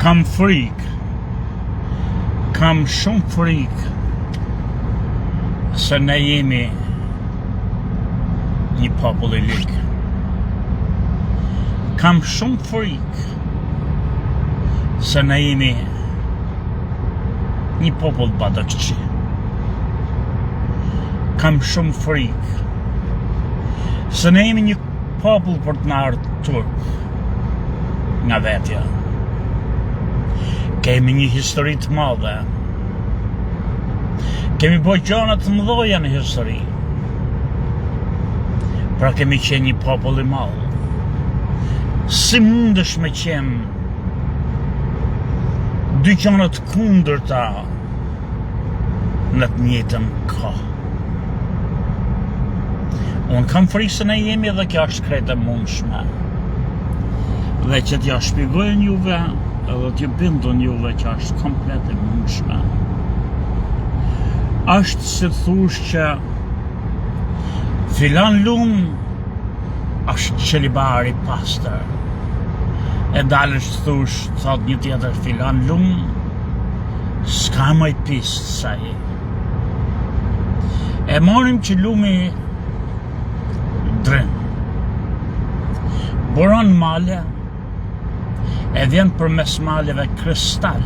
Kam frikë, kam shumë frikë se ne jemi një popull I ligë. Kam shumë frikë se ne jemi një popull badakçi. Kam shumë frikë se ne jemi një popull për të na ardhur nga vetja. Kemi një histori të madhe. Kemi bërë gjëra të mëdha në histori. Pra kemi qenë një popull I madh. Si mundesh me qenë dy gjëra të kundërta në të njëjtën kohë? Unë kam frikë se ne jemi edhe kjo është krejt e mundshme. Dhe që t'ja shpjegojnë juve edhe t'ju bindun juve që është komplet e mundshme. Është si thush që filan lum është qelibar I pastër. E dalësh thush, thot një tjetër filan lum s'ka më I pistë sa I. E morim që lumi dren. Buron male e vjen përmes maleve kristal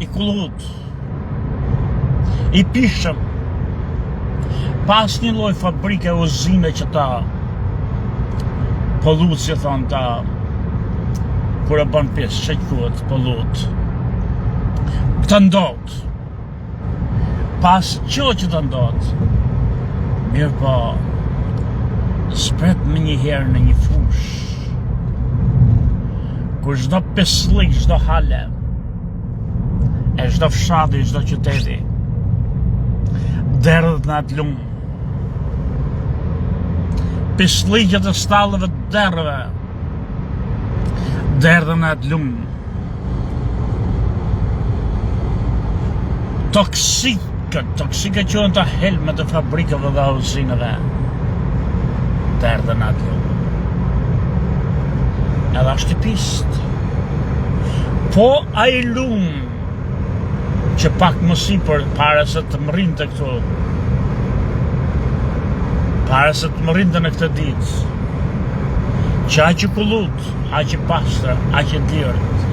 I kullut I pishëm pas një lloj fabrike uzine që ta pollut si thon ta kur e bën pjesë që quhet pollut të ndot pas që të ndot mirë po spret me një herë në një fush kur çdo peslik, çdo hale e çdo fshati, çdo qyteti derdhet në atë lumë. Peslikët e stallëve të derëve derdhen në atë lumë. Toksike quhen të helmet e fabrikave dhe uzinave derdhen në atë lumë. Edhe është I pistë. Po ai lumë që pak më sipër para se të mrinte këtu, para se të mrinte në këtë ditë, që aq I kullut, aq I pastër, aq I lirët,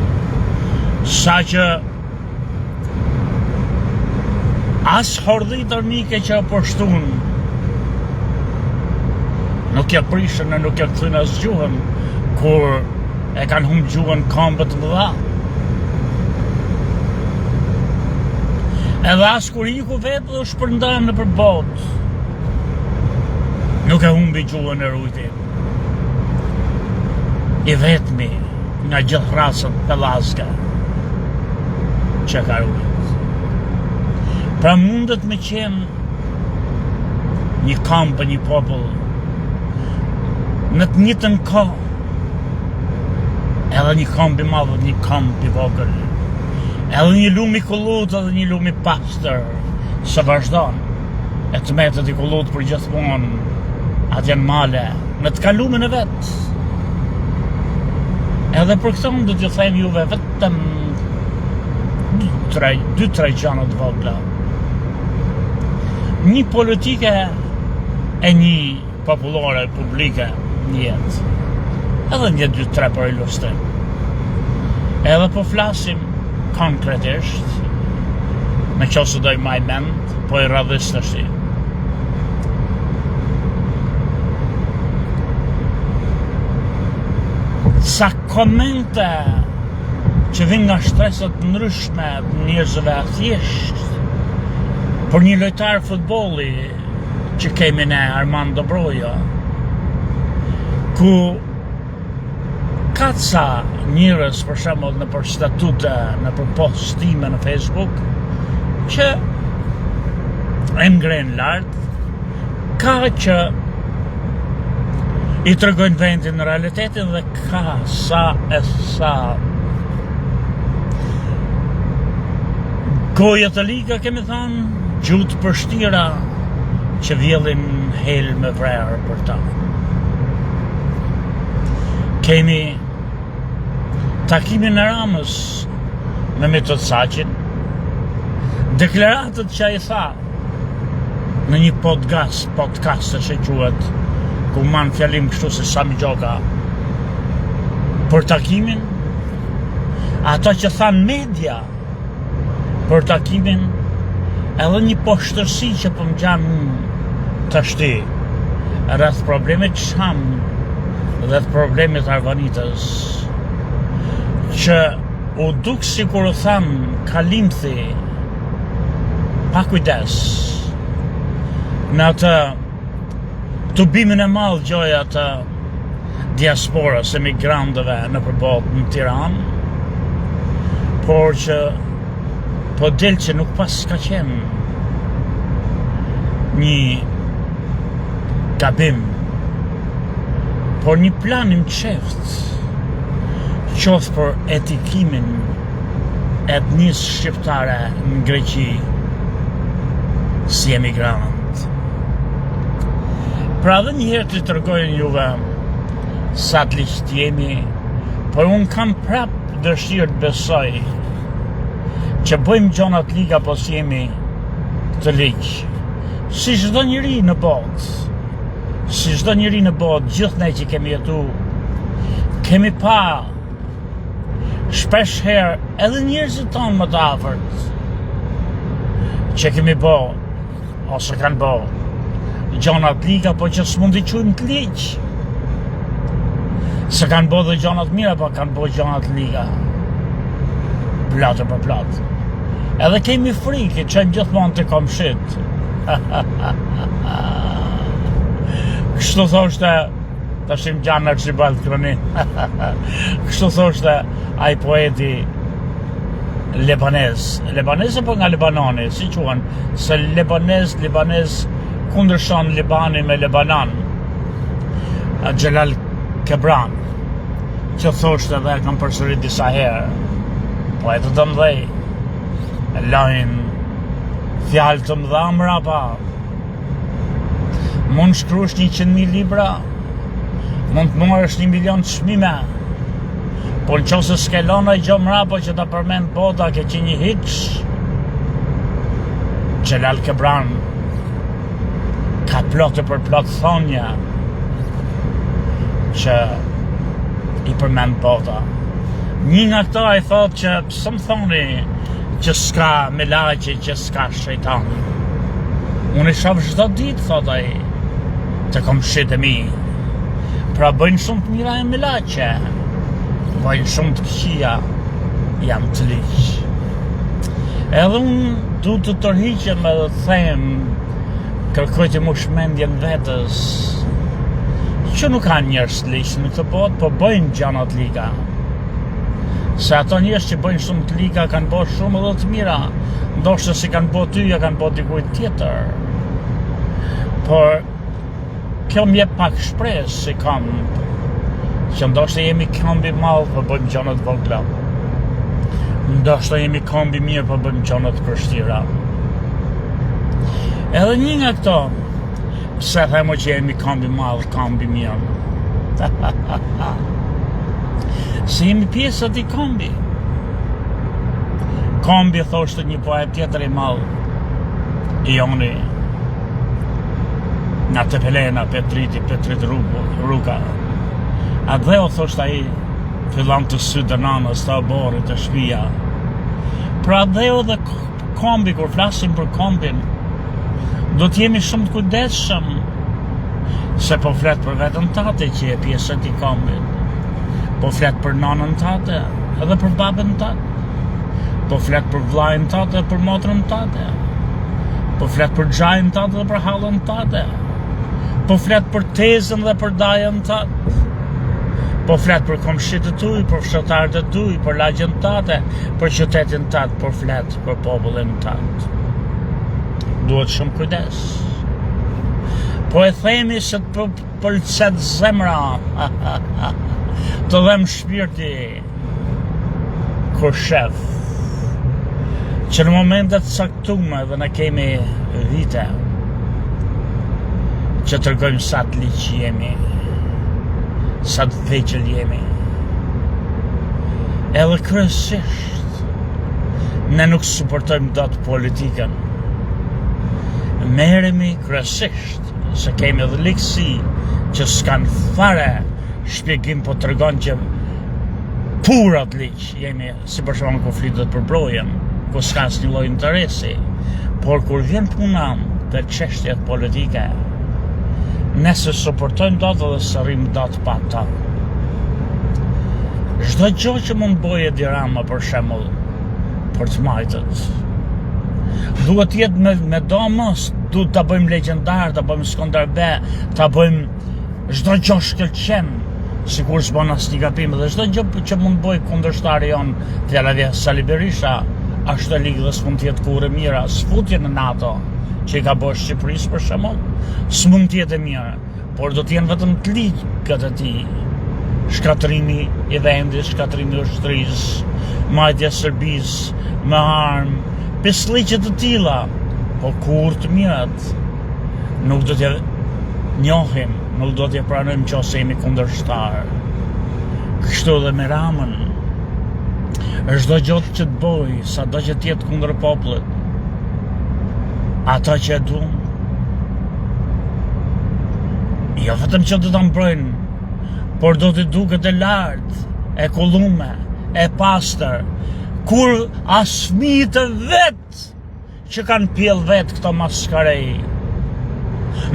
sa që as hordhi darmike që poshtun nuk ja prishën e nuk ja kthyn as gjuhën kur e kanë humb gjuhën këmbët të mëdha. Edhe as kur iku vetë dhe u shpërndan në për botë, nuk e humbi gjuhën e rujti. I vetmi nga gjithë rasët pellazke që ka rujt. Pra mundet me qenë një kamp e një popull në të njëjtën kohë, edhe një kamp I madh dhe një kamp I vogël. Edhe një lum I kullut edhe një lum I pastër së vazhdon e të metet I kullut për gjithmonë atje në male në të kalumin e vet. Edhe për këtë unë do t'ju them juve vetëm 2-3 gjëra të vogla. Një politike e një popullore publike një jetë. Edhe një 2-3 për ilustrim. Edhe po flasim konkretisht, në qoftë se do I maj mend, po I radhës tash. Sa komente që vijnë nga shtresat ndryshme të njerëzve thjesht për një lojtar futbolli që kemi ne, Armando Broja, ku ka ca njerëz për shembull në për statute, në për postime në Facebook që e ngren lart, ka që I tregojnë vendin në realitetin dhe ka sa goje të liga kemi thënë, gjuhë të përshtira që vjellin helë me vrerë për ta. Kemi takimin e Ramës me Metod Saqin, deklaratët që ai tha në një podcast që quhet ku man fjalim kështu se Sami Gjoka për takimin, ata që thanë media për takimin, edhe një poshtërsi që po më gjan të shti rreth problemet Sham dhe problemet Arvanitës, që u duk si kur u thanë kalimthi pa kujdes në atë tubimin e madh gjoja të diasporës, emigrantëve në përbot në Tiranë, por që po del që nuk pas ka qenë një gabim, por një plan i mqeft, qoftë për etikimin e etnisë shqiptare në Greqi si emigrant. Pra dhe njëherë të tërgojnë juve sa të liqt jemi, por unë kam prap dëshirë të besoj që bëjmë gjonat liga po si jemi të liq. Si çdo njeri në botë, gjithë ne që kemi jetu, kemi pa shpesh herë edhe njerëzit tonë më të afërt që kemi bo ose kanë bo gjonat liga, po që s'mundi qujmë të liq. Se kanë bo dhe gjonat mira, po kanë bo gjonat liga. Platë për platë. Edhe kemi frikë, qënë gjithmonë të komshit. Kështu thoshte, të shim gjanë Archibald Kroni, kështu thoshte ai poeti Lebanez apo nga Libanoni, si quan, se Libanez kundërshon Libani me Lebanon, Xhelal Kebran, që thoshte dhe kam përsërit disa herë, poetë të mëdhej, lajnë fjalë të mëdha mrapa, mund shkruash 100.000 libra, mund të marrësh 1 milion çmime, por nëse s'ke lënë ai gjë mrapa që ta përmend bota, ke qenë një hiç. Xhelal Kebran ka plotë për plot thonja që i përmend bota. Një nga këta i thot që pse më thoni që s'ka melaqe, që s'ka shejtan. Unë e shoh çdo ditë, thot ai, të komshit e mi. Pra bëjnë shumë të mira e melaqe, bëjnë shumë të këqija, jam të liq. Edhe unë du të tërhiqem edhe të them, kërkoj të mush mendjen vetës, që nuk kanë njerëz të liq në këtë botë, po bëjnë gjana të liga. Se ato njerëz që bëjnë shumë të liga kanë bërë shumë edhe të mira, ndoshta si kanë bërë ty, ja kanë bërë dikujt tjetër. Por kjo më jep pak shpresë si kamp, që ndoshta jemi kambi madh për bëjmë gjana të vogla. Ndoshta jemi kambi mirë për bëjmë gjana të vështira. Edhe një nga këto, pse themo që jemi kambi madh, kambi mirë. Se jemi pjesë ati kambi. Kambi thoshte një poet tjetër i madh, Ioni, nga Tepelena, Petrit Ruka. A dhe o thoshte ai, fillan të sytë nanës, të aborit, të shpia. Pra dhe o dhe kambi, kur flasim për kambin, do t'jemi shumë të kujdesshëm, se po flet për vetën tate që e pjesë e ti kambit, po flet për nanën tate, edhe për babën tate, po flet për vllajën tate, për motrën tate, po flet për xhajën tate dhe për hallën tate, po flet për tezën dhe për dajën tate, po flet për komshit e tuj, për fshatarët e tuj, për lagjen tate, për qytetin tate, po flet për popullin tate. Duhet shumë kujdes. Po e themi se të pëlqet zemra, të dhem shpirti, kur shef, që në momentet saktume dhe ne kemi vite, që tërgojmë sa të liq jemi, sa të vegjël jemi. Edhe kryesisht ne nuk suportojmë dot politikën. Merremi kryesisht se kemi edhe ligësi që s'kan fare shpjegim, po tregon që purat ligj jemi, si për shembull konfliktet për brojen, ku s'ka asnjë lloj interesi. Por kur vjen puna te çështjet politike, nëse suportojmë dot dhe sërrim dot pa ta. Çdo gjë që mund bëjë Edi Rama për shembull për të majtët, duhet jetë me domos, duhet ta bëjmë legjendar, ta bëjmë Skënderbe, ta bëjmë çdo gjë shkëlqen, sikur s'bën asnjë gabim, dhe çdo gjë që mund bëjë kundërshtari jon, fjalë Sali Berisha, ashtu ligë dhe s'mund t'jetë kurrë mira, s'futje në NATO, që i ka bërë Shqipërisë për shembull, s'mund t'jetë e mirë, por do t'jenë vetëm të ligët e tij. Shkatrimi i vendit, shkatrimi i ushtrisë, majtja e Serbisë me armë, pisliqe të tilla, po kur të mirat nuk do t'ja njohim, nuk do t'ja pranojmë qose jemi kundërshtar. Kështu dhe me Ramën, çdo gjë që të bëj, sado që t'jetë kundër popullit, ata që e duan, jo vetëm që do ta mbrojnë, por do t'i duket e lartë, e kullume, e pastër, kur as fëmijët e vet që kanë pjell vet këto maskarej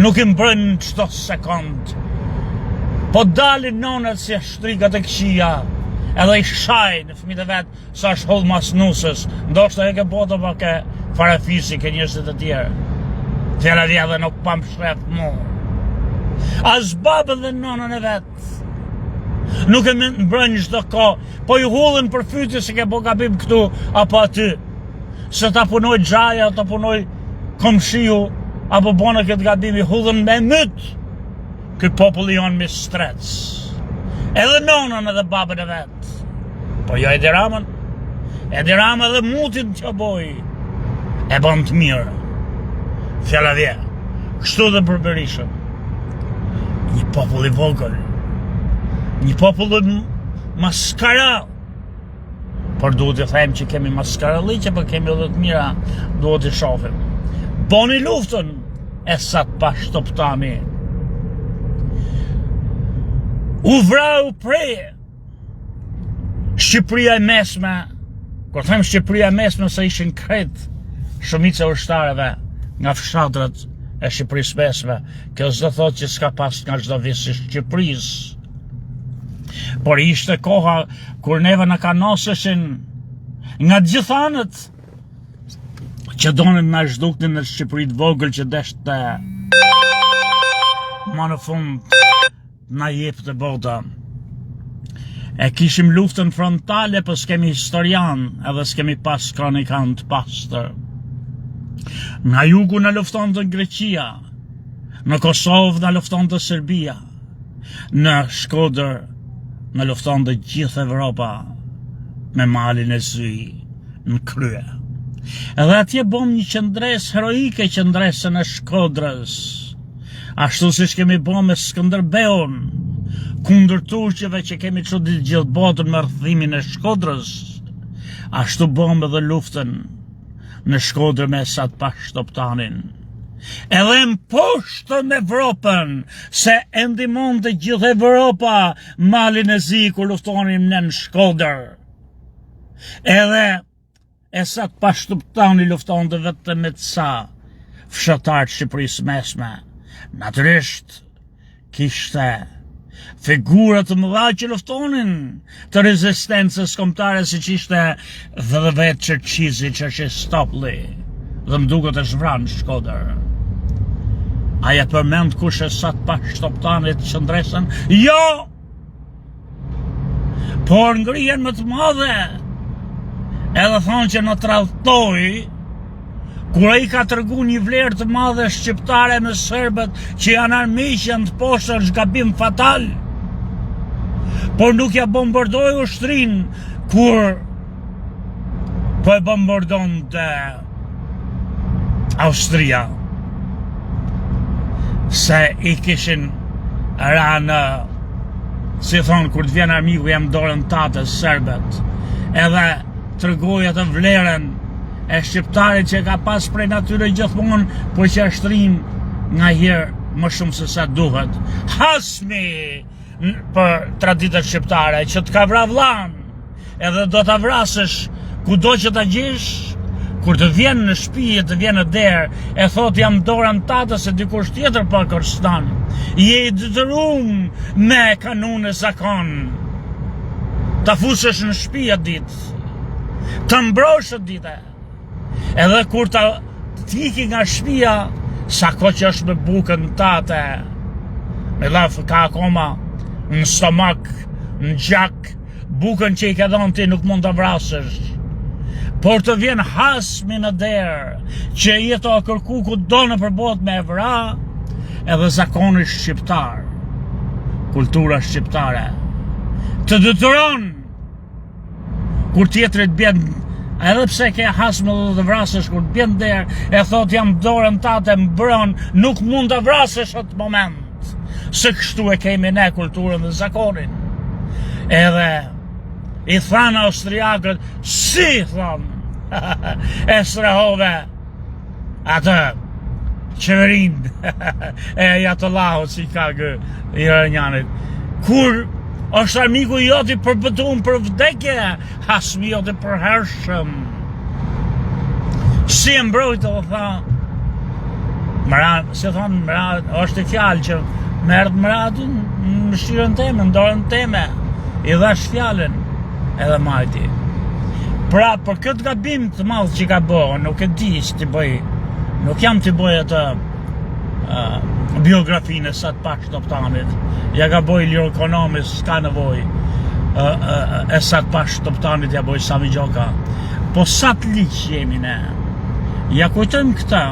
nuk i mbrojnë çdo sekond, po dalin nonat si shtrikat e këqija, edhe i shajnë fëmijët e vet sa shkoll mas nusës, ndoshta e ke boto pa ke farafisi, ke njerëzit e tjerë. Fjala dhe nuk pam shef mu. As babën dhe nonën e vet nuk e mbrojnë çdo kohë, po i hullin për fytyrë se ke bo gabim këtu apo aty. Se ta punoj xhaja, ta punoj komshiu, apo bona këtë gabim, i hullin me myt. Ky populli jon me strec. Edhe nonën edhe babën e vet. Po jo Edi Ramën. Edi Rama edhe mutin që boj e bën të mirë. Fjala vje. Kështu dhe për Berishën. Një popull i vogël. Një popull maskara. Por duhet të them që kemi maskaralliqe, por kemi edhe të mira, duhet të shohim. Boni luftën e sa të pashtoptami. U vrau preje. Shqipëria e mesme, kur them Shqipëria e mesme se ishin kret shumica ushtarëve nga fshatrat e Shqipërisë mesme, kjo s'do thotë që s'ka pas nga çdo vit si Shqipërisë. Por ishte koha kur neve na kanoseshin nga gjithë anët që donin na zhduknin në Shqipëri të vogël që deshte ma në fund na jepte bota. E kishim luftën frontale, po s'kemi historian, edhe s'kemi pas kronikan të pastër. Nga jugu na lufton të Greqia, në Kosovë na lufton të Serbia, në Shkodër në lufton të gjithë Evropa me malin e zy në krye. Edhe atje bom një qëndres heroike, qëndresën e Shkodrës, ashtu si kemi bom me Skënderbeun, kundër turqeve që kemi çudit gjithë botën me rrëthimin e Shkodrës, ashtu bom edhe luftën në Shkodër me Esat Pashtoptanin. Edhe në poshtë në Evropën, se e ndihmon të gjithë Evropa malin e zi kur luftonin në Shkodër. Edhe Esat Pashtoptani lufton të vetëm me ca fshatar Shqipërisë mesme. Natyrisht kishte figurat të mëdha që luftonin të rezistencës kombëtare, siç ishte dhe vetë Çerqizi, Çerqistopulli, dhe më duket e zhvran Shkodër. Aja përmend kush Esat Pashtoptanit qëndresën? Jo! Por ngrihen më të madhe, edhe thonë që në tradhtoi, kur ai ka tregu një vlerë të madhe shqiptare në serbët që janë armiq, janë të poshtë, është gabim fatal. Por nuk ja bombardoi ushtrin kur po e bombardonte Austria. Se i kishin ranë, si thonë, kur të vjen armiku jam dorën tate serbët. edhe tregoj atë vlerën e shqiptarit që ka pas prej natyre gjithmonë, po që shtrim nga herë më shumë se sa duhet. Hasmi për traditët shqiptare që të ka vra vllan, edhe do ta vrasësh kudo që ta gjesh, kur të vjen në shtëpi, të vjen në derë, e thot jam dorën tate se dikush tjetër po kërcënon. Je i detyruar me kanun e zakon. Ta fusësh në shtëpi atë ditë. Të mbrosh atë ditë. Edhe kur ta t'iki nga shtëpia, sako që është me bukën tate, me laf ka akoma në stomak, në gjak, bukën që i ke dhënë ti nuk mund ta vrasësh. Por të vjen hasmi në derë, që jeto a kërku ku do në përbot me vra, edhe zakoni shqiptar, kultura shqiptare, të detyron, kur tjetrit bjen, edhe pse ke hasme dhe të vrasësh, kur të bjen derë, e thot jam dorën tate mbron, nuk mund të vrasësh atë moment, se kështu e kemi ne kulturën dhe zakonin. Edhe i thanë austriakët, si thanë, e strehove atë qeverin e Ajatollahut si ka Iranjanit. Kur është armiku joti përbëtuar për vdekje, hasmi joti për hershëm. Si e mbrojtë, o tha, se thonë, është i fjalë që merët mëratin në shirën teme, në dorën teme, i dhash fjallën edhe majti. Pra, për këtë gabim të madh që ka bëhë, nuk e di që t'i bëj, nuk jam t'i bëj atë biografinë e Sat Pash Toptanit, ja ka bëj Liro Ekonomis, s'ka nevoj, e Sat Pash Toptanit ja bëj Sami Gjoka, po sa të liq jemi ne, ja kujtojmë këta,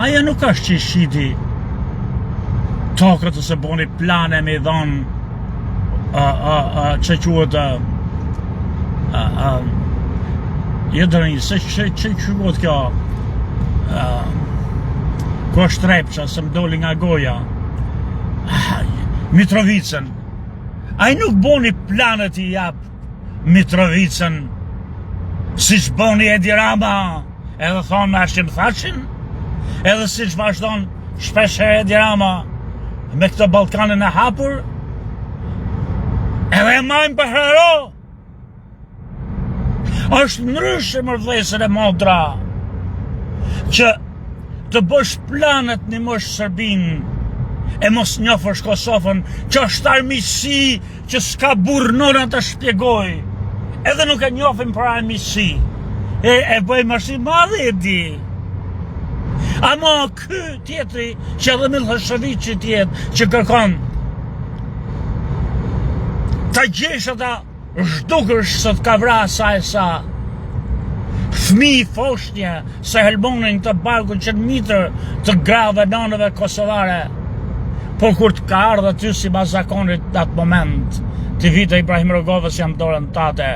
aja nuk është që i shiti tokët ose boni plane me i dhonë që quhet jedërin, se që quhet kjo ko shtrepqa, se më doli nga goja, Mitrovicën. Ai nuk boni planet i jap Mitrovicën, si që boni Edi Rama, edhe thonë me ashtin fashin, edhe si që vazhdon shpeshe Edi Rama me këtë Ballkanin e hapur, edhe e majmë për hero. Është ndryshe më vlesër e modra, që të bësh planet një mosh Serbin, e mos njofësh Kosovën, që është armiqësi që s'ka burnona të shpjegoj, edhe nuk e njofim për armiqësi, e bëjmë ashtë i madhe e di. Ama ky tjetri, që edhe Miloševići tjetë, që kërkon, ta gjesh ata zhdukësh se të ka vra sa e sa, fmi foshnje se helmonin të barkun që në mitër të grave nanëve kosovare, por kur të ka ardhë aty si pas zakonit në atë moment, të vite Ibrahim Rogovës jam dorën tate,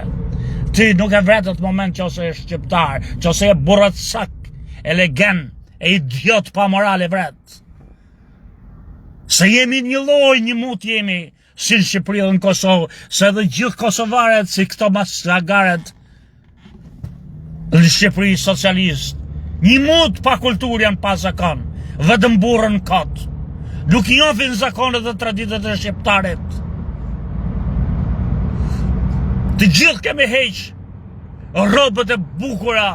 ti nuk e vret atë moment që ose e shqiptar, që ose e burrat sak, e legend, e idiot pa moral e vret. Se jemi një loj, një mut jemi, si në Shqipëri dhe në Kosovë, se dhe gjithë kosovaret si këto maslagaret në Shqipëri socialist, një mut pa kultur janë pa zakon, vetëm burrën kot, nuk i njohin zakonet dhe traditët e shqiptarit. Të gjithë kemi heq robët e bukura,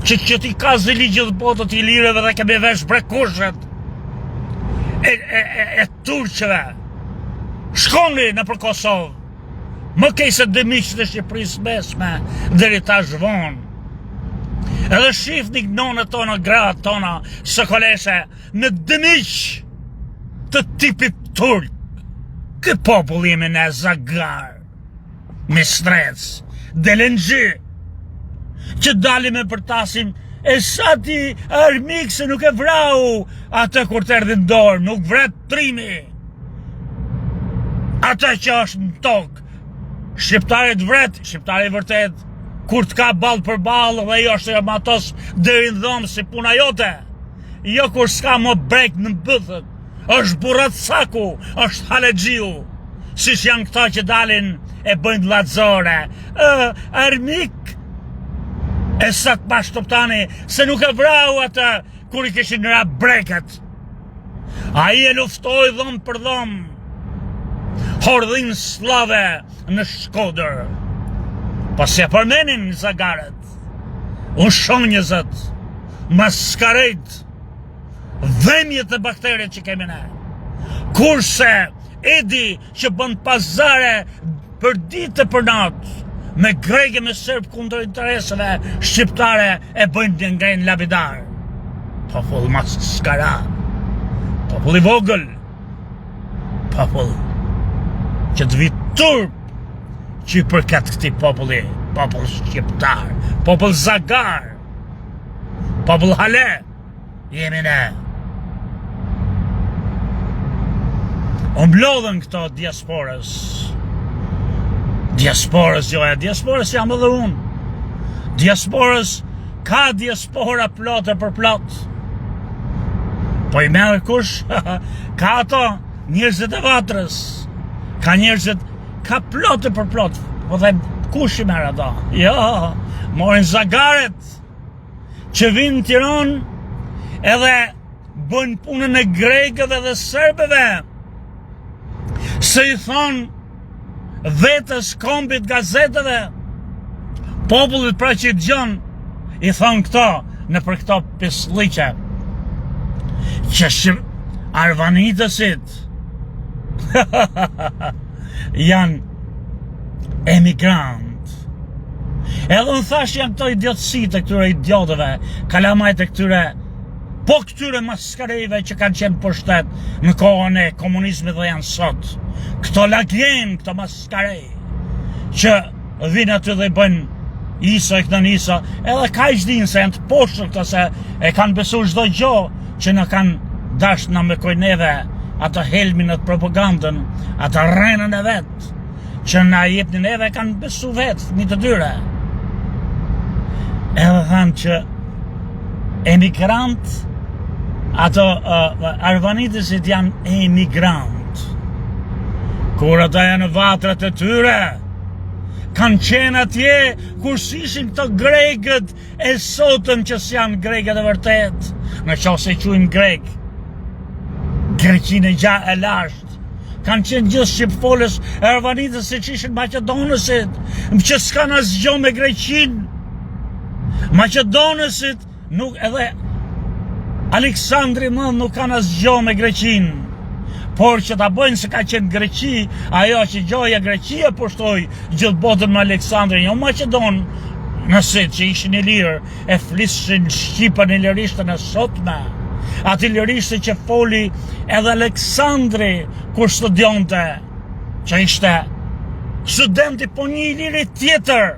që ti ka ziligjë dhe botët i lireve dhe kemi vesh brekushet e turqeve. Shkoni në për Kosovë, më kej se dëmiqët e Shqipërisë mesme, dheri ta zhvon. Edhe shifni nënët tona, gratë tona, së koleshe, në dëmiq të tipit turk. Kë popull jemi në Zagar, Mistrec, Delenxhi, që dalim e përtasim, e sa ti armik se nuk e vrau, atë kur të erdhin dorë, nuk vret trimi. Ata që është në tokë, shqiptarit vret, shqiptarit vërtet, kur të ka ball për ball dhe jo është e matos deri në dhomë si puna jote, jo kur s'ka më brek në bëthët, është burrat saku, është halexhiu, si që janë këta që dalin e bëjnë ladzore. Armik e sa të Pashtoptani, se nuk e vrau atë kur i kishin ra breket. A i e luftoj dhom për dhom hordhin slave në Shkodër. Pas e përmenin Zagaret, unë shonjëzët, maskarejt, dhemjet dhe bakteret që kemi ne. Kurse Edi që bën pazare për ditë e për natë, me greke me sërb kundër interesave shqiptare e bëjnë një ngrejnë labidar. Popull maskara, popull i vogël, popull që të vitë turp që i përket këti populli, popull shqiptar, popull Zagar, popull Hale, jemi ne. O mblodhen këto diasporës. Diasporës joja, diasporës jam edhe unë. Diasporës, ka diaspora plotë për plotë. Po i merë kush, ka ato njerëzit e vatrës. Ka njerëzit, ka plotë për plotë. Po dhe kush i merë ato? Jo, morin Zagaret, që vinë në Tiranë, edhe bëjnë punën e grekëve dhe serbëve. Se i thonë vetës kombit gazeteve, popullit pra që i dëgjon, i thonë këto në për këto pisliqe, që arvanitësit janë emigrant. Edhe unë thash janë këto idiotësit e këtyre idiotëve, kalamajt e këtyre, po këtyre maskareve që kanë qenë për shtet në kohën e komunizmit dhe janë sot. Këto lagjen, këto maskare, që vinë aty dhe i bëjnë iso e këtë niso, edhe ka i shdinë se janë të poshtë këto se e kanë besu çdo gjo që në kanë dash në me kojneve ato helmin e propagandën, ato rrenën e vetë, që na jepni neve kanë besu vetë, një të dyre. Edhe thanë që emigrant, ato arvanitësit janë emigrant. Kur ata janë vatrat e tyre, kanë qenë atje kur s'ishin këto grekët e sotëm që s'janë grekët e vërtet. Në qo se quajnë grek, Greqin e e lashtë. Kanë qenë gjithë shqipfolës e arvanitësit që ishin Maqedonësit, që s'kanë asgjë me Greqin. Maqedonësit nuk edhe Aleksandri më nuk kanë asgjë me Greqin. Por që ta bëjnë se ka qenë Greqi, ajo që gjoja Greqia poshtoj gjithë botën me Aleksandrin, jo Maqedon, nësit që ishin i lirë, e flishin Shqipën e lirishtën e sotme. Ati lirishtë që foli edhe Aleksandri kur studionte, që ishte studenti po një i liri tjetër,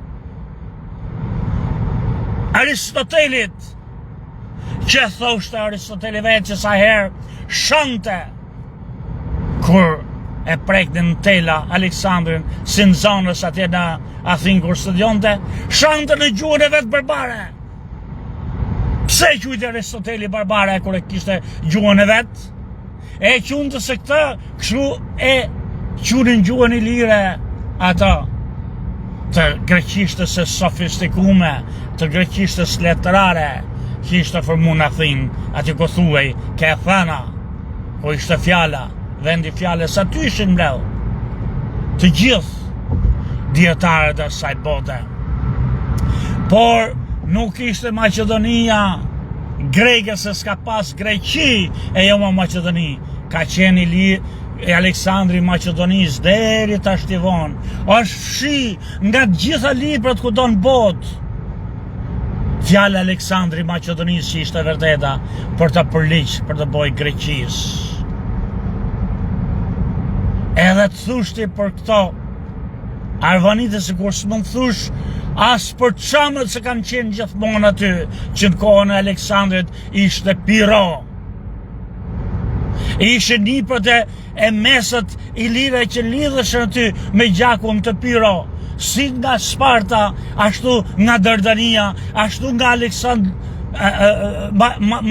Aristotelit, që thoshte Aristoteli vetë që sa herë shante, kur e prekte në tela Aleksandrin si në zonës atje në Athinë kur studionte, shante në gjuhën e vetë barbare. Pse qujtë Aristoteli barbare kur e kishte gjuhën e vetë? E qunë të se këta, kështu e qunin gjuhën i lire ato të greqishtës e sofistikume, të greqishtës letërare, që ishte formu në Athinë, aty ku thuej, ke Athena, ku ishte fjala, vendi fjales aty ishin mbleu, të gjithë djetarët e saj bote. Por nuk ishte Maqedonia greke se s'ka pas Greqi e jo më Maqedoni. Ka qenë e Aleksandri Maqedonis deri ta shtivon. Është fshi nga gjitha librat ku do në botë. Fjala Aleksandri Maqedonis që ishte vërteta për të përliq, për të boj Greqis. Edhe të thushti për këto arvanitës e kur s'mën thush as për çamët se kanë qenë gjithmonë aty, që në kohën e Aleksandrit ishte Piro. Ishte nipët e mesët i lire që lidhëshën aty me gjakun të Piro, si nga Sparta, ashtu nga Dardania, ashtu nga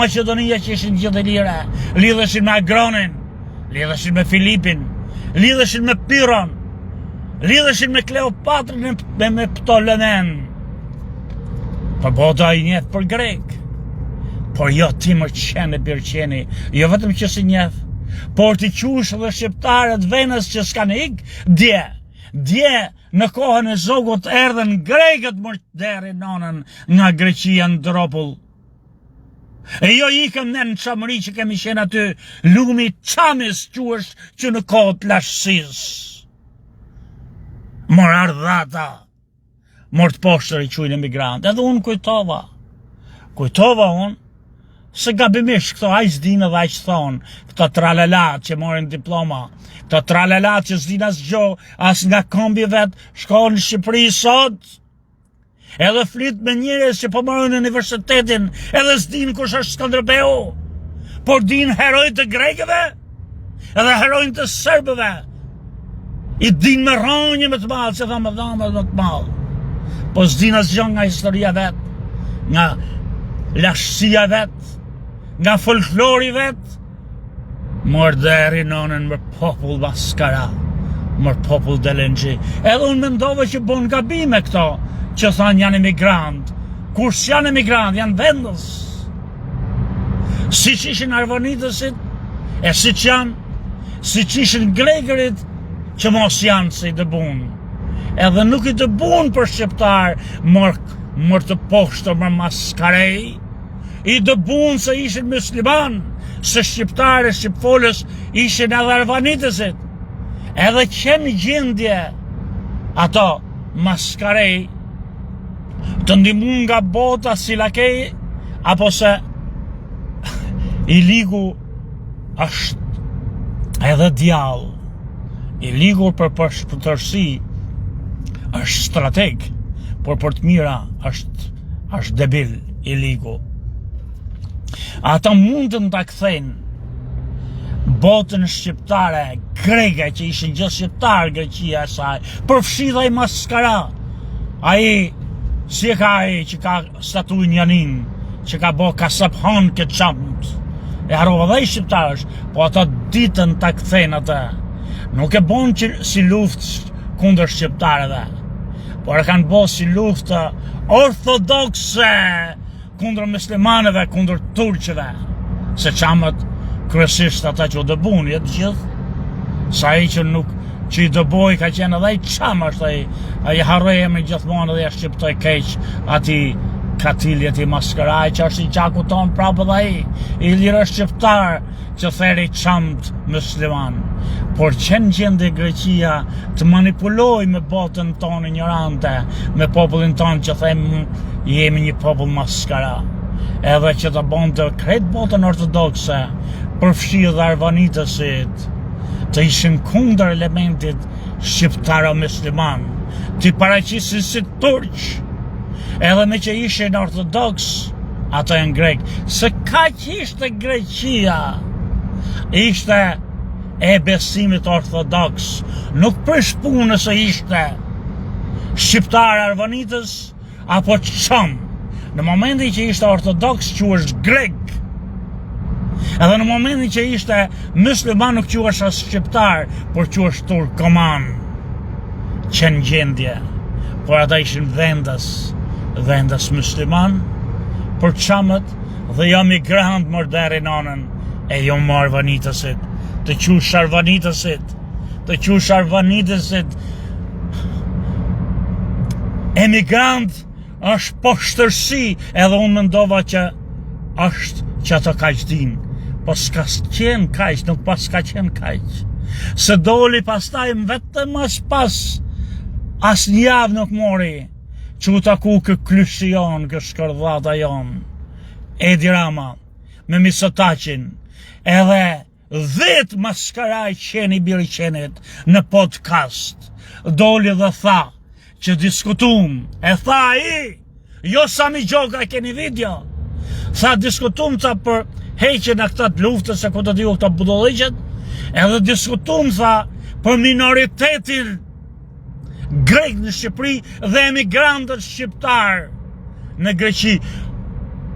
Maqedonia që ishin gjithë i lire, lidhëshin me Agronin, lidhëshin me Filipin, lidhëshin me Piron, lidheshin me Kleopatrën me Ptolemen. Për bota I njeh për grek. Por jo ti më qenë birqeni, jo vetëm që si njeh, por ti qush dhe shqiptarët venës që s'kan ik, dje në kohën e zogut erdhen grekët më deri nonën nga Greqia në dropull. E jo ikëm ne në Çamëri që kemi qenë aty, lumi Çamis quhesh që në kohët lashësis. Mor ardhata, mor të poshtër I quajnë emigrant. Edhe unë kujtova unë, se gabimisht këto aq s'dinë dhe aq thonë, këto tralalat që morin diploma, këto tralalat që s'dinë asgjë, as nga kombi vet, shkojnë në Shqipëri sot, edhe flit me njerëz që po marrin në universitetin, edhe s'dinë kush është Skënderbeu, por dinë herojt të grekëve, edhe herojt të serbëve, I dinë me rronjë më të madh, që thamë dhamë më të madh, po s'dinë asgjë nga historia vet, nga lashësia vet, nga folklori vet, mor deri nonën më popull maskara, më popull delengji. Edhe unë mendova që bon gabime këto, që thanë janë emigrant, kur s'janë emigrant, janë vendës. Si që ishin arvanitësit, e si që ishin glegërit, që mos janë se I dëbun. Edhe nuk I dëbun për shqiptar, mor të poshtër më maskarej, I dëbun se ishin musliman, se shqiptare, shqipfolës ishin edhe arvanitësit. Edhe qenë gjendje ato maskarej të ndihmun nga bota si lakej, apo se I ligu është edhe djallë. I ligur për përtërsi është strateg, por për të mira është debil I ligu. Ata mundën ta kthejnë botën shqiptare, greke që ishin gjithë shqiptarë Greqia e saj, përfshidha I maskara. Ai, si e ka ai që ka statuin Janin, që ka bo kasaphan këtë qamt, e harova dhe I shqiptarësh, po ata ditën ta kthejnë atë. Nuk e bon që si luft kundër shqiptarëve, por e kanë bo si luftë ortodokse kundër muslimanëve, kundër turqëve, se qamët kryesisht ata që u dëbun, jetë gjithë, sa I që nuk, që I dëboj ka qenë edhe I qamë është ai harroj me gjithmonë dhe ja shqiptoj keq ati katiljet I maskaraj që është I gjaku tonë prapë dhe I lirë shqiptar që theri qamt musliman. Por qenë gjende Greqia të manipuloj me botën tonë ignorante, me popullin tonë që thejmë jemi një popull maskara, edhe që të bon të krejt botën ortodokse, përfshirë dhe arvanitësit, të ishin kundër elementit shqiptaro-musliman, të paraqisin si turq, edhe me që ishin ortodoks, ato janë grek, se kaq ishte Greqia, ishte e besimit ortodoks, nuk prish punës se ishte shqiptar arvanitës apo çam. Në momentin që ishte ortodoks quhesh grek. Edhe në momentin që ishte musliman nuk quhesh as shqiptar, por quhesh turkoman. Qenë gjendje. Por ata ishin vendas musliman, për çamët dhe jo migrant morderi nonën, e jo më arvanitësit. Të qush arvanitësit, emigrant është poshtërsi, edhe unë mendova që është që ato kaq din, po s'ka qenë kaq, nuk pas ka qenë kaq. Se doli pastaj vetëm pas një javë nuk mori, që u taku kë klyshi jon, kë shkërdhata jon, Edi Rama, me Misotaqin, edhe 10 maskaraj qeni biri qenit në podcast, doli dhe tha, që diskutum, e tha I, jo Sami Gjoka e keni video, tha diskutum tha për heqen e këtat luftës e këtë diu këta budolliqet, edhe diskutum tha për minoritetin grek në Shqipëri dhe emigrantët shqiptar në Greqi.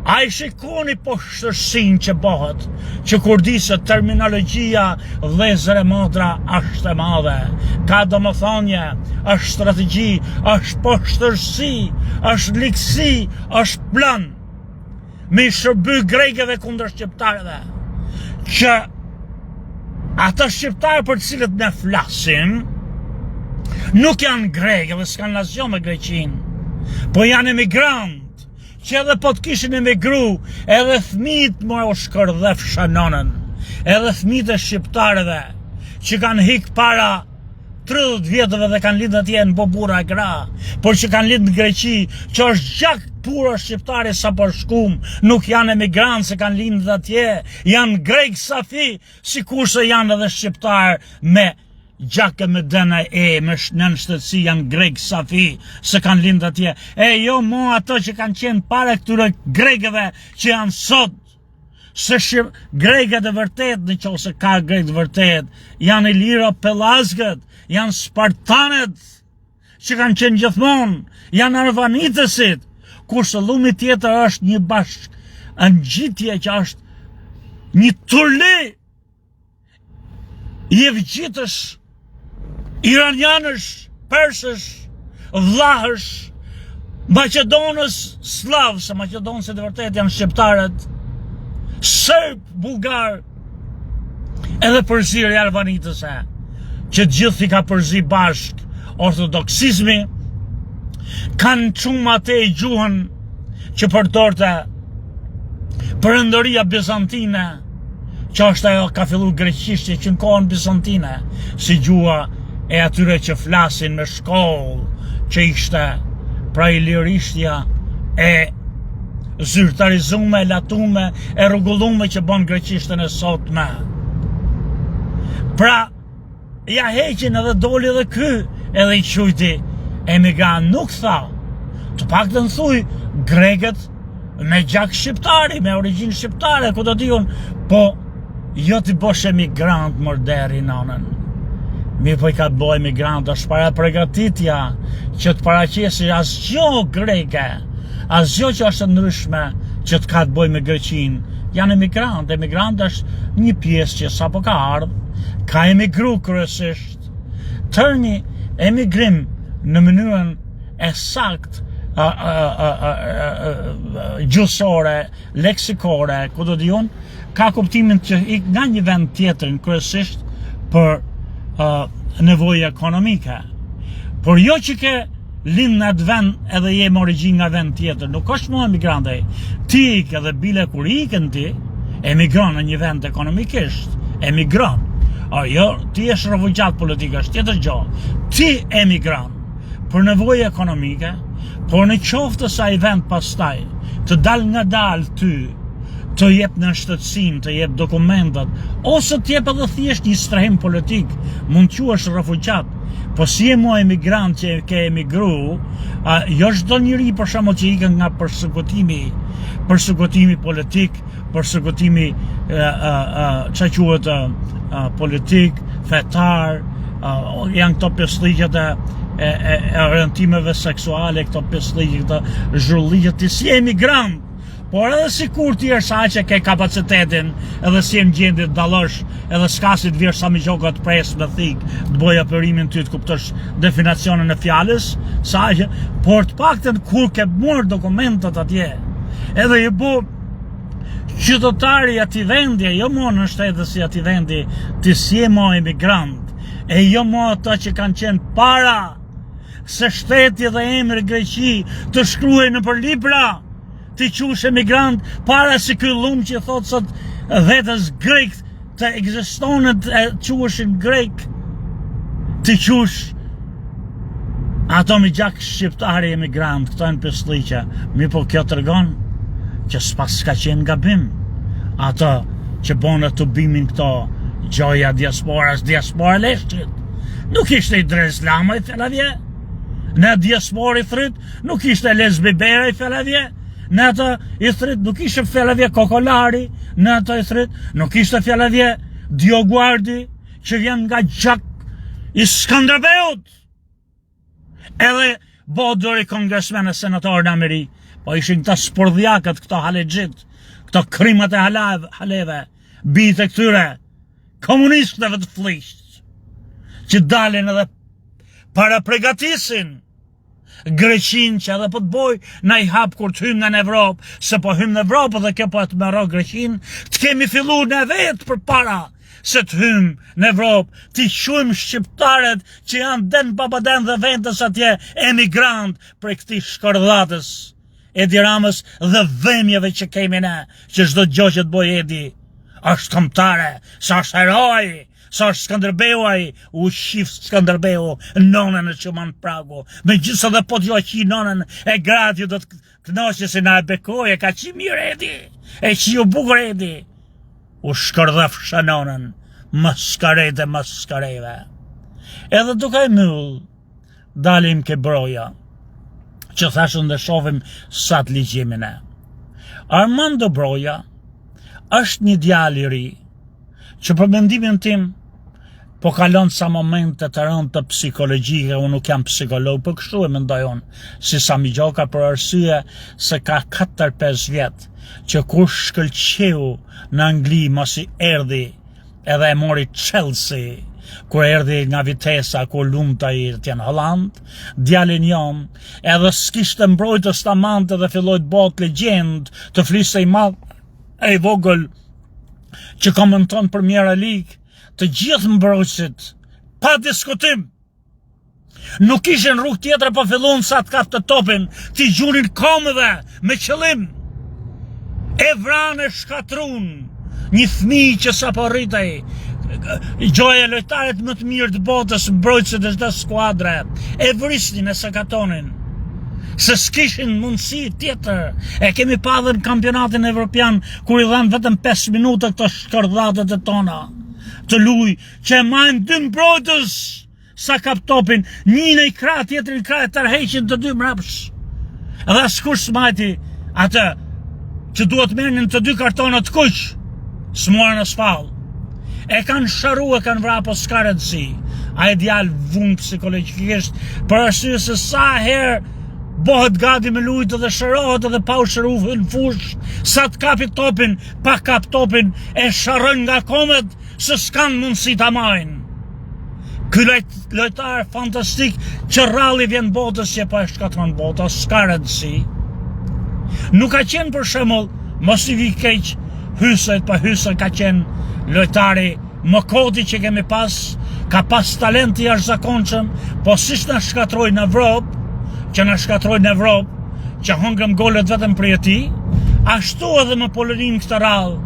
A I shikoni po shtërsin që bëhet, që kur di se terminologjia vëllezër e motra është e madhe, ka domethënie, është strategji, është po shtërsi, është likësi, është plan, me shërby grekëve kundër shqiptarëve, që ata shqiptarë për cilët ne flasim, nuk janë grekë dhe s'kanë lazion me Greqinë, po janë emigrant, që edhe po të kishin emigru, edhe fëmijët më u shkërdhef shanonën, edhe fëmijët e shqiptarëve, që kanë hik para 30 vjetëve dhe kanë lidhë atje në bobura e gra, por që kanë lidhë në Greqi, që është gjak pura shqiptare sa për shkum, nuk janë emigrantë se kanë lidhë atje, janë grek safi, si kurse janë edhe shqiptarë me gjakë me dëna me nën shtetësi janë grek safi, se kanë lindë atje. Jo mo ato që kanë qenë para këtyre grekëve që janë sot, se grekët e vërtet, në që ose ka grek të vërtet, janë Ilira Pelazgët, janë Spartanët, që kanë qenë gjithmonë, janë Arvanitësit, kurse llumi tjetër është një në gjitje që është një turli, jevgjitësh, Iranianësh, persësh, vllahësh, Maqedonës, slav, se Maqedonësit e vërtet janë shqiptarët, Serb, Bulgar, edhe përziri Arvanitëse, që gjithë i ka përzi bashk ortodoksizmi, kanë qumë atë e gjuhën që përdorte Perëndëria Bizantine, që është ajo ka fillu greqisht që në kohën Bizantine, si gjuha e atyre që flasin me shkollë, që ishte pra ilirishtja e zyrtarizume, e latume, e rregullume që bën greqishtën e sotme. Pra, ja heqin edhe doli edhe ky, edhe I quajti emigrant, nuk tha, të paktën thuj grekët me gjak shqiptari, me origjinë shqiptare, ku do diun, po jo t'i bosh emigrant morderi nanën. Mi po I ka të bëj emigrant, është para përgatitja që të paraqesë asgjë greke, asgjë që është ndryshme që të ka të bëj me Greqinë. Janë emigrant, emigrant është një pjesë që sapo ka ardhur, ka emigru kryesisht. Termi emigrim në mënyrën e sakt gjusore, leksikore, ku do diun, ka kuptimin që ik nga një vend tjetër kryesisht për nevojë ekonomike. Por jo që ke lind në atë vend edhe jem origjinë nga vend tjetër, nuk është më emigrante. Ti ik edhe bile kur ikën ti, emigron në një vend ekonomikisht, emigron. Jo, ti je refugjat politik, është tjetër gjë. Ti emigron për nevojë ekonomike, por në qoftë se ai vend pastaj të dal nga dal ty, të jep në shtetësim, të jep dokumentat, ose të jep edhe thjesht një strehim politik, mund quhesh refugjat, po si je mua emigrant që ke emigru, jo çdo njeri për shembull që ikën nga përsekutimi politik, përsekutimi çka quhet politik, fetar, janë këto pesëlligjet e orientimeve seksuale, këto pesëlligje, këto zhurlligje, ti si emigrant. Por edhe si kur ti është sa që ke kapacitetin, edhe si e në gjendje të dalësh, edhe s'ka si të virë sa mi gjoka të presë me thikë, të bëja përimin ty të kuptosh definicionin e fjales, sa që, por të paktën kur ke mërë dokumentat atje, edhe I bu qytetari ati vendi, jo mo në shtetës si ati vendi, ti si e mo emigrant, e jo mo ato që kanë qenë para, se shteti dhe emri Greqi të shkruaj në për libra, ti qush emigrant para se ky lum që thot sot vetës grek të ekzistonet e queshin grek, ti qush ato me gjak shqiptari emigrant, këto janë pesëlliqe. Mi po kjo tregon që s'pas ka qenë gabim ato që bonë të bimin këto gjoja diaspora leshtrit. Nuk ishte I Dres Lama I Felavje, në diaspora I thrit, nuk ishte Lesbi Bera I Felavje, në ato I thrit, nuk ishte Felavje Kokolari, në ato I thrit, nuk ishte Felavje Dioguardi, që vjen nga gjak I Skanderbeut. Edhe bodori kongresmen e senatorë në Ameri, po ishin këta spordhjakët, këta halegjit, këta krimat e haleve, bitë e këtyre, komunistëve të flisht, që dalin edhe para pregatisin Greqin që edhe po të boj na i hap kur të hymë në Evropë, se po hymë në Evropë dhe kjo po të mëro Greqin, të kemi fillu në vetë për para se të hymë në Evropë, të shumë shqiptaret që janë den papaden dhe vendës atje emigrant për këti shkordhatës Edi Ramës dhe dhemjeve që kemi ne, që çdo gjë që të boj Edi është këmbëtare, sa është heroj, sa është Skënderbeu ai, u shif Skënderbeu nonën e çuman Pragu. Megjithëse dhe po t'jo qi nonën e gratë do të kënaqë se na e bekoje, ka qi mirë Edi, e qi u bukur Edi. U shkërdhaf nonën, maskarete maskareve. Edhe duke myll, dalim ke broja, që thashën dhe shofim sa të ligjimin e. Armando Broja është një djalë i ri, që për mendimin tim, po kalon sa momente të rënd të psikologjike, unë nuk jam psikolog, për kështu e mendoj unë, si Sami Gjoka për arsye se ka 4-5 vjet, që kur shkëlqeu në Angli, mos i erdhi, edhe e mori Chelsea, kur erdhi nga Vitessa, kur lumta i të në Holland, djalin jam, edhe s'kishte mbrojtës të amante dhe filloj të bot legjend, të fliste i madh, e i vogël, që komenton Premier League, të gjithë mbrojtësit, pa diskutim, nuk ishin rrugë tjetër po fillon sa të kapte topin, t'i gjunin komëve me qëllim. E vranë e shkatrun, një fëmijë që sa po rritej, gjoja lojtarët më të mirë të botës, mbrojtësit e çdo skuadre, e vrisnin e sakatonin. Se s'kishin mundësi tjetër, e kemi pa dhe në kampionatin evropian, kur i dhanë vetëm 5 minuta këto shkërdhatët e tona, të luj, që e majnë 2 mbrojtës, sa kap topin, një në i kra, tjetër i kra, e tërheqin të 2 mrapsh. Edhe s'kur s'majti atë, që duhet merrnin të 2 kartonat kuq, s'morën as fall. E kanë sharu, e kanë vra, po s'ka rëndësi. A e djalë vunë psikologjikisht, për arsye se sa herë bohet gati me lujtë dhe shërohet edhe pa u shëru në fush, sa të kapi topin, pa kap topin, e sharën nga komet, se s'kanë mundësi ta majnë. Ky lojtar fantastik që ralli vjen botës që pa e shkatron botës, s'ka rëndësi. Nuk ka qenë për shembull, mos i vi keq Hysajt, pa Hysaj ka qenë lojtari më koti që kemi pas, ka pas talenti jashtëzakonshëm, po si na shkatroi në Evropë, që na shkatroi në Evropë, që hongëm golet vetëm për ti, ashtu edhe më Polonin këtë rallë,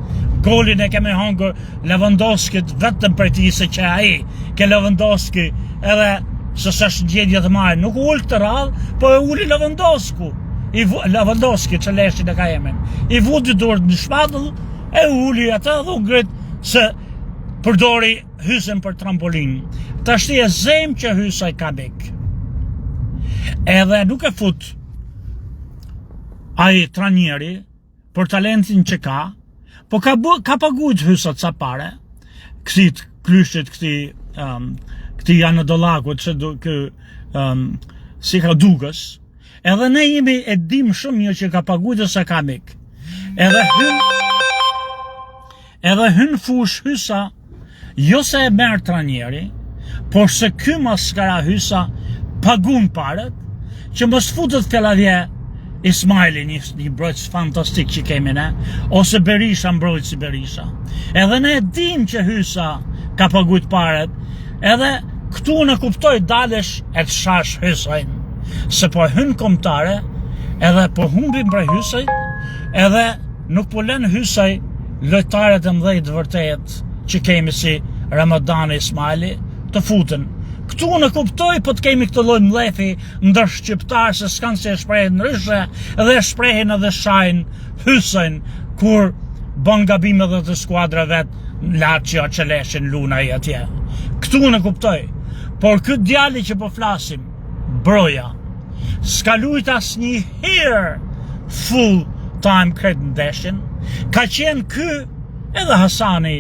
golin e kemi hongër Lewandowskit vetëm për ti, se që ai, ke Lewandowski, edhe se s'është gjendje të marrë, nuk u ul këtë rallë, po e uli Lewandowski që leshin e ka emen, i vudi durët në shpatull, e uli atë dhe u ngrit se përdori Hysën për trampolin. Tashti e zem që Hysaj ka bek. Edhe nuk e fut ai trajneri për talentin që ka, po ka paguajt Hysat sa pare, kësit klyshit, këti Anadollakut, si ka dugës, edhe ne jemi e dim shumë një që ka paguajt sa ka mik. Edhe hyn fush Hysa, jo se e merr trajneri, por se ky maskara Hysa pagun paret, që mos futet fjallavje Ismaili, një mbrojtës fantastik që kemi ne, ose Berisha, mbrojtës i Berisha. Edhe ne dim që Hysa ka paguajt paret, edhe këtu në kuptoj dalesh e të shash Hysajn, se po hyn kombëtare, edhe po humbim prej Hysaj, edhe nuk po lën Hysaj lojtarët e mëdhej të vërtet që kemi si Ramadani Ismaili të futen. Këtu në kuptoj, po të kemi këtë lloj mlefi ndër shqiptarë, se s'kanë se e shprehin ndryshe, edhe e shprehin edhe shajnë Hysajn kur bën gabime dhe të skuadra vetë, Lazio që leshin luna i atje. Këtu në kuptoj, por këtë djali që po flasim, Broja, s'ka lujt asnjë herë full time kret në ndeshjen, ka qenë ky edhe Hasani,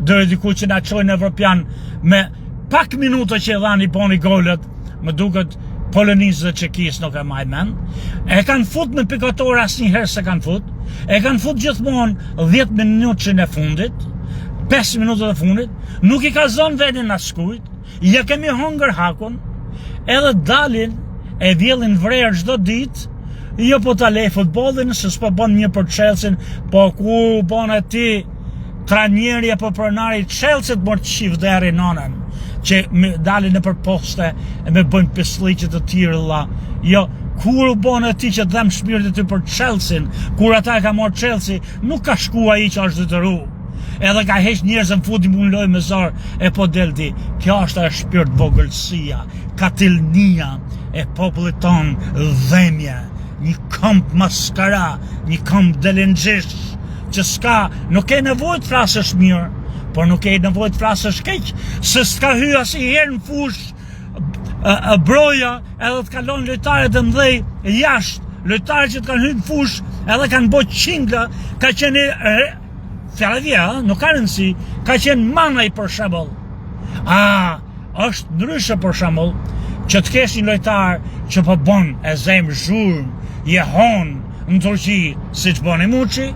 deri diku që na çojnë evropian me pak minuta që e dhani boni golet, më duket Polonisë dhe Çekisë nuk e maj mend. E kanë fut në pikator asnjëherë se kanë fut. E kanë fut gjithmonë 10 minutën e fundit, 5 minutët e fundit, nuk I ka zonë vendin askujt. Ja kemi hongër hakun, edhe dalin e vjellin vrerë çdo ditë. Jo po ta lej futbollin, se s'po bën një për Chelsea, po ku bën ti trajneri apo pronari Chelsea mor çift deri nonën, që dalin në për poste e me bën pesliqe të tilla. Jo, kur u bën ti që dhem shpirtin ty për Chelsea, kur ata e ka marrë Chelsea, nuk ka shku ai që është detyru. Edhe ka heq njerëz në futi mund loj me zor e po delti. Kjo është shpirt vogëlsia, katilnia e popullit ton, dhemje, një këmp maskara, një këmp delengjish, që s'ka, nuk e nevojë të flasësh mirë, por nuk e nevojë të flasësh keq, se s'ka hy asnjëherë në fush broja edhe të kalon lojtarët e mëdhej jashtë, lojtarët që të kanë hyrë në fush edhe kanë bërë qingla, ka qenë fjala vija, nuk ka rëndësi, ka qenë Manaj për shembull. Është ndryshe për shembull që të kesh një lojtar që po bën e zemë zhurmë, jehon në Turqi siç bën Muçi,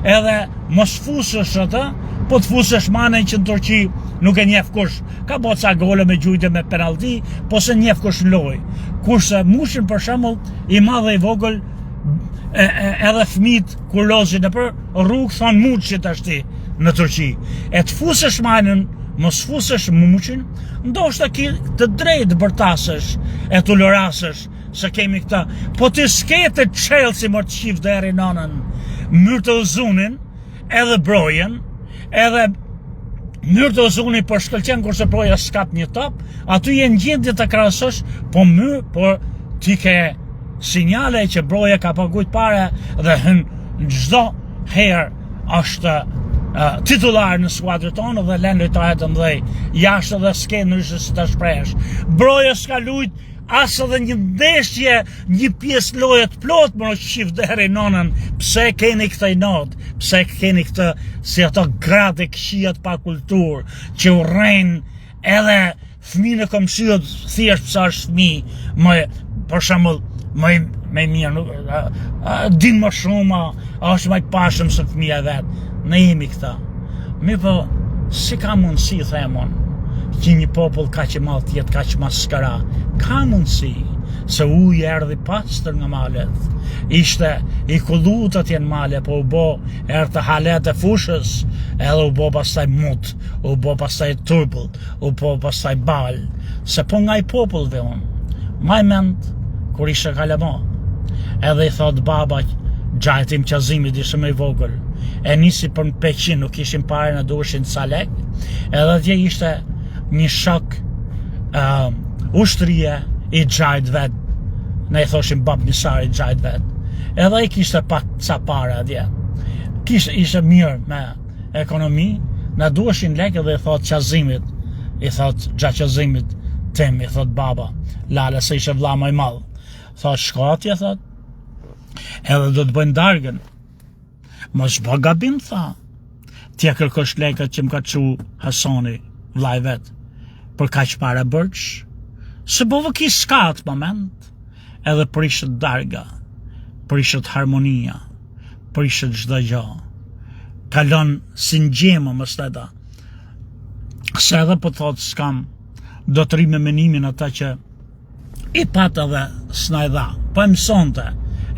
edhe mos fusësh atë, po të fusësh Manaj që në Turqi nuk e njeh kush. Ka bërë ca gole me gjujtë me penalti, po se njeh kush loj. Kurse Muçin për shembull I madh dhe I vogël edhe fëmijët kur lozin nëpër rrugë thon Muçi tashti në Turqi. E të fusësh Manën, mos fusësh Muçin, ndoshta ki të drejtë bërtasësh e të lorasësh se kemi këta. Po të skete Chelsea më të qift deri nonën, Myrtozunin, edhe Brojen, edhe Myrtozuni po shkëlqen kurse Broja s'kap një top, aty je në gjendje të krahasosh, por ti ke sinjale që Broja ka paguajt pare dhe hyn çdo herë është titullar në skuadrën tonë dhe lën lojtarë të mëdhej jashtë dhe s'ke ndryshe si ta shprehësh. Broja s'ka lujt as edhe një ndeshje, një pjesë loje të plot më në qift deri nonën. Pse keni këtë not? Pse keni këtë si ato gratë këqijat pa kulturë që urrejnë edhe fëmijë në komshiut thjesht pse është fëmijë, për shembull, më mirë, din më shumë, është më I pashëm se fëmija vet. Ne jemi këta. Mi po, si ka mundësi, themon, që një popull kaq I madh tjetë kaq maskara? Ka mundësi, se uji erdhi pastër nga malet. Ishte I kullut atje në male, po u bo erdhë halet e fushës, edhe u bo pastaj mut, u bo pastaj turbull, u bo pastaj bal, se po nga I popullve unë. Maj mend, kur ishe kalemo, edhe I thot baba, gjajtim qazimit ishe me I vogël, e nisi për në Peqin, nuk ishim pare në duheshin ca lek, edhe atje ishte një shok ushtrie I gjajt vet, ne I thoshim bab njësar I gjajt vet, edhe I kishte pak ca pare atje, ishte mirë me ekonomi, në duheshin lek edhe I thot qazimit, I thot qazimit tim, I thot baba, lale se ishe vlla më I madh, thot shko atje, thot, edhe do të bëjnë dargën, mos bë gabim, tha, tja kërkosh lekët që më ka çu Hasani, vllai vet, për kaq para bërç, se bova ki s'ka atë moment, edhe prishët darga, prishët harmonia, prishët çdo gjë, kalon si në gjemë më steta, se edhe po thot s'kam, do të ri me menimin ata që I pata dhe s'na I dha, po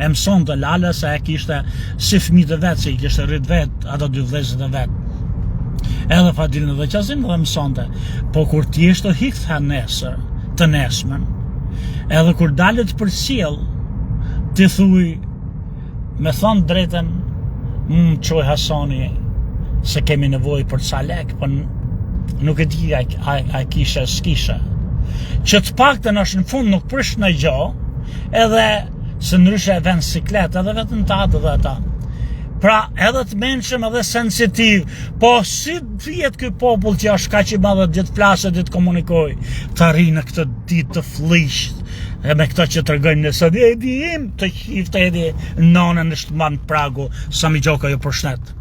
e mësonte lale se e kishte si fëmijët e vet, se I kishte rrit vet, ato dy vëllezërit e vet. Edhe Fadilin dhe Qazim dhe mësonte, po kur ti je të hiktha nesër, të nesmen, edhe kur dalet për sjell, ti thuj, me thonë drejten, çoj Hasani, se kemi nevojë për ca lek, po nuk e di a kishe s'kishe. Që të paktën është në fund nuk prish në gjë, edhe se ndryshe e vend siklet, edhe vetëm ta dhe ata. Pra edhe të menshëm edhe sensitiv, po si vjet ky popull që është kaq I madh dhe të flasë dhe të komunikoj, të arrijë në këtë ditë të flisht, e me këto që tregojnë nëse e dim të qifte edhe nonën në shtëman Pragu, Sami Gjoka ju përshnet.